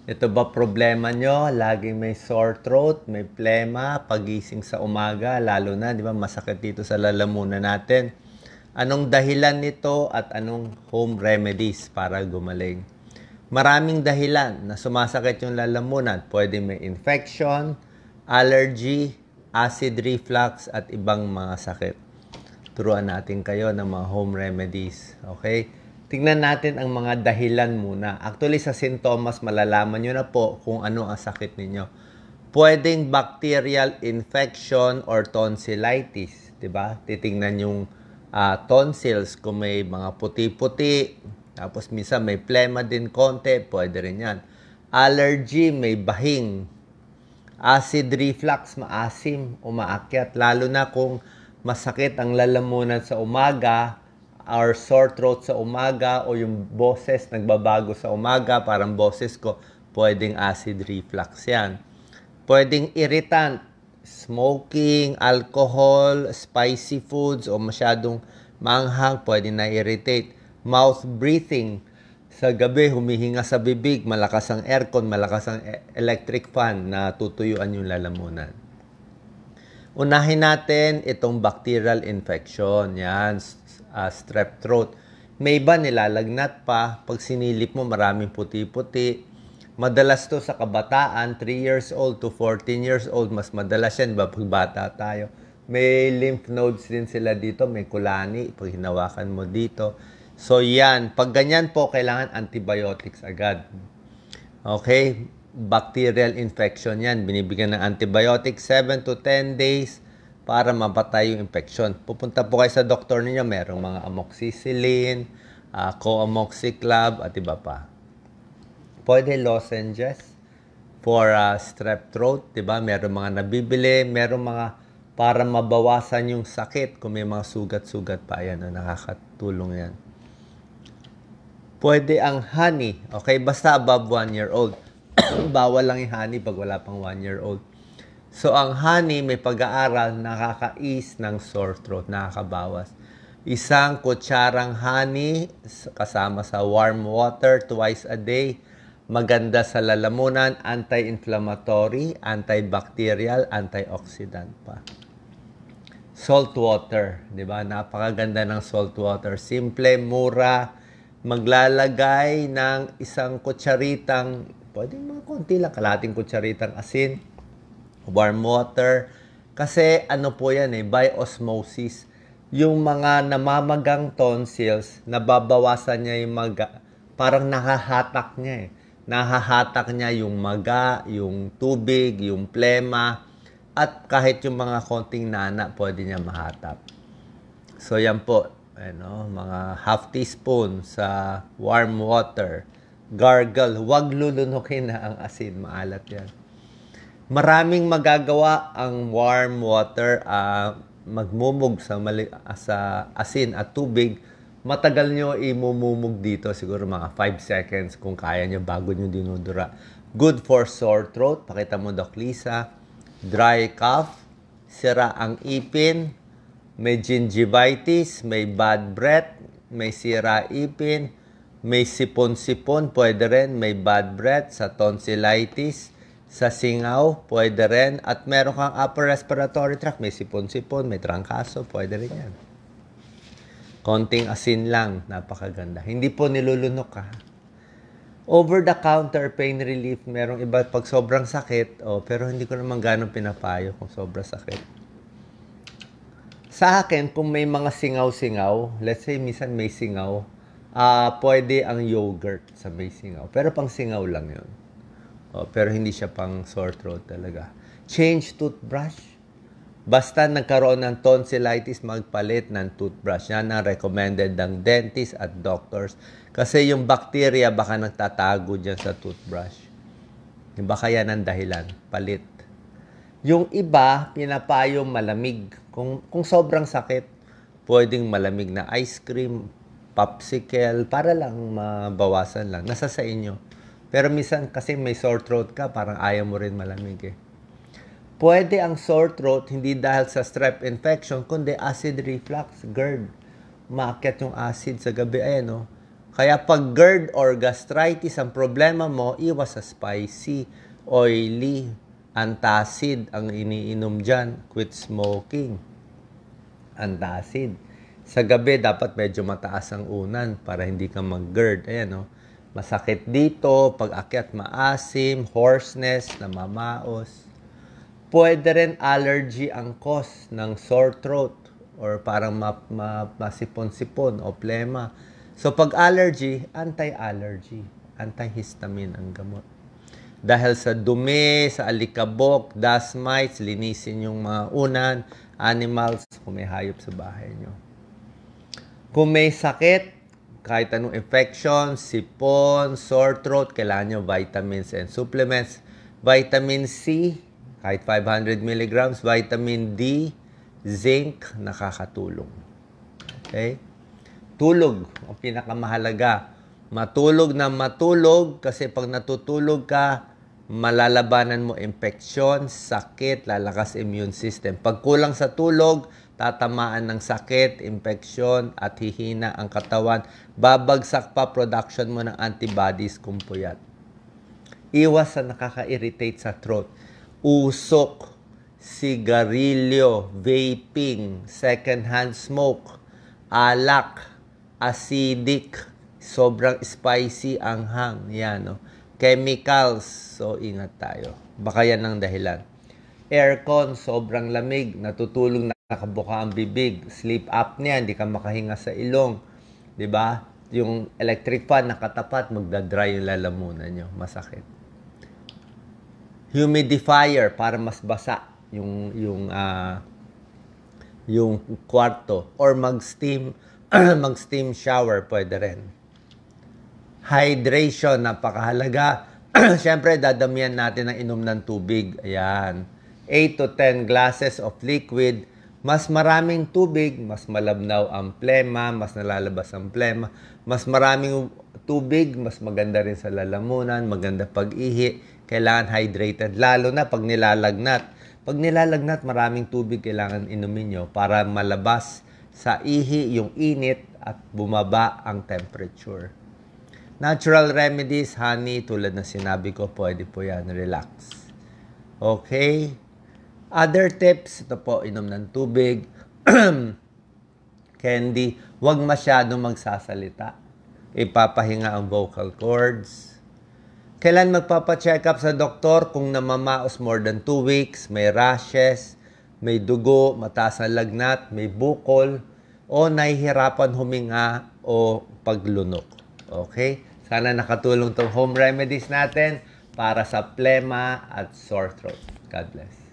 Ito ba problema nyo? Laging may sore throat, may plema, pagising sa umaga, lalo na, di ba, masakit dito sa lalamunan natin. Anong dahilan nito at anong home remedies para gumaling? Maraming dahilan na sumasakit yung lalamunan. Pwede may infection, allergy, acid reflux, at ibang mga sakit. Turuan natin kayo ng mga home remedies. Okay? Tingnan natin ang mga dahilan muna. Actually, sa sintomas, malalaman nyo na po kung ano ang sakit ninyo. Pwedeng bacterial infection or tonsillitis. Diba? Titingnan yung tonsils kung may mga puti-puti. Tapos minsan may plema din konti. Pwede rin yan. Allergy, may bahing. Acid reflux, maasim, umaakyat. Lalo na kung masakit ang lalamunan sa umaga or sore throat sa umaga o yung boses nagbabago sa umaga, parang boses ko, pwedeng acid reflux yan. Pwedeng irritant, smoking, alcohol, spicy foods o masyadong manghang, pwedeng na-irritate. Mouth breathing, sa gabi humihinga sa bibig, malakas ang aircon, malakas ang electric fan na tutuyuan yung lalamunan. Unahin natin itong bacterial infection. Yan, strep throat. May iba nilalagnat pa. Pag sinilip mo, maraming puti-puti. Madalas to sa kabataan, 3 years old to 14 years old. Mas madalas yan, ba, pag bata tayo. May lymph nodes din sila dito. May kulani. Pag hinawakan mo dito. So yan, pag ganyan po, kailangan antibiotics agad. Okay? Bacterial infection yan. Binibigyan ng antibiotics 7 to 10 days para mapatay yung infection. Pupunta po kayo sa doktor ninyo, merong mga amoxicillin, co-amoxiclav, at iba pa. Pwede lozenges for strep throat, diba? Merong mga nabibili, merong mga para mabawasan yung sakit kung may mga sugat-sugat pa. Ayan, nakakatulong yan. Pwede ang honey, okay? Basta above 1 year old. Bawal lang yung honey pag wala pang 1 year old. So, ang honey, may pag-aaral, nakaka-ease ng sore throat, nakakabawas. Isang kutsarang honey kasama sa warm water twice a day. Maganda sa lalamunan, anti-inflammatory, antibacterial, antioxidant pa. Salt water, di ba? Napakaganda ng salt water. Simple, mura. Maglalagay ng isang kutsaritang, pwede mga konti lang, kalating kutsaritang asin, warm water. Kasi ano po yan by osmosis. Yung mga namamagang tonsils, nababawasan niya yung maga. Parang nahahatak niya Nahahatak niya yung maga, yung tubig, yung plema. At kahit yung mga konting nana, pwede niya mahatap. So yan po. Mga half teaspoon sa warm water. Gargle. Huwag lulunukin na ang asin. Maalat yan. Maraming magagawa ang warm water. Magmumog sa asin at tubig. Matagal nyo imumumog dito. Siguro mga 5 seconds kung kaya nyo bago nyo dinudura. Good for sore throat. Pakita mo, Doc Lisa. Dry cough. Sira ang ipin. May gingivitis, may bad breath, may sira ipin, may sipon-sipon, pwede rin, may bad breath, sa tonsillitis, sa singaw, pwede rin, at meron kang upper respiratory tract, may sipon-sipon, may trangkaso, pwede rin yan. Konting asin lang, napakaganda. Hindi po nilulunok ka. Over-the-counter pain relief, merong iba pag sobrang sakit, pero hindi ko naman ganong pinapayo kung sobrang sakit. Sa akin, kung may mga singaw-singaw, let's say minsan may singaw, pwede ang yogurt sa may singaw. Pero pang singaw lang yun. Pero hindi siya pang sore throat talaga. Change toothbrush. Basta nagkaroon ng tonsillitis, magpalit ng toothbrush. Yan ang recommended ng dentist at doctors. Kasi yung bacteria baka nagtatago dyan sa toothbrush. Baka yan ang dahilan. Palit. Yung iba, pinapayong malamig. Kung sobrang sakit, pwedeng malamig na ice cream, popsicle, para lang mabawasan lang. Nasa sa inyo. Pero minsan kasi may sore throat ka, parang ayaw mo rin malamig Pwede ang sore throat hindi dahil sa strep infection, kundi acid reflux, GERD. Maakyat yung acid sa gabi. Kaya pag GERD or gastritis ang problema mo, iwas sa spicy, oily, antacid ang iniinom dyan. Quit smoking. Antacid. Sa gabi, dapat medyo mataas ang unan para hindi ka mag-GERD. Ayan, oh. Masakit dito, pag-akyat maasim, hoarseness, namamaos. Pwede rin allergy ang cause ng sore throat or parang masipon-sipon o plema. So, pag allergy, anti-allergy, antihistamine ang gamot. Dahil sa dumi, sa alikabok, dust mites, linisin yung mga unan, animals, kung may hayop sa bahay nyo. Kung may sakit, kahit anong infection, sipon, sore throat, kailangan nyo vitamins and supplements. Vitamin C, kahit 500 mg, vitamin D, zinc, nakakatulong. Okay? Tulog, ang pinakamahalaga. Matulog na matulog kasi pag natutulog ka, malalabanan mo infeksyon, sakit, lalakas immune system. Pag kulang sa tulog, tatamaan ng sakit, infeksyon, at hihina ang katawan. Babagsak pa production mo ng antibodies kung puyat. Iwas sa nakaka-irritate sa throat. Usok, sigarilyo, vaping, secondhand smoke, alak, acidic, sobrang spicy ang hang. Yan, no? Chemicals, so ingat tayo. Baka yan ang dahilan. Aircon, sobrang lamig, natutulog, nakabuka ang bibig, sleep apnea, hindi ka makahinga sa ilong. 'Di ba? Yung electric fan nakatapat, magda-dry yung lalamunan nyo, masakit. Humidifier para mas basa yung kwarto or mag-steam shower pwede rin. Hydration, napakahalaga. Siyempre, dadamihan natin ang inom ng tubig. Ayan. 8 to 10 glasses of liquid. Mas maraming tubig, mas malabnaw ang plema, mas nalalabas ang plema. Mas maraming tubig, mas maganda rin sa lalamunan, maganda pag-ihi. Kailangan hydrated, lalo na pag nilalagnat. Pag nilalagnat, maraming tubig kailangan inumin nyo para malabas sa ihi yung init at bumaba ang temperature. Natural remedies, honey, tulad na sinabi ko, pwede po yan, relax. Okay? Other tips, ito po, inom ng tubig, candy, huwag masyadong magsasalita. Ipapahinga ang vocal cords. Kailan magpapacheck up sa doktor kung namamaos more than 2 weeks, may rashes, may dugo, mataas na lagnat, may bukol, o nahihirapan huminga o paglunok. Okay? Sana nakatulong tong home remedies natin para sa plema at sore throat. God bless.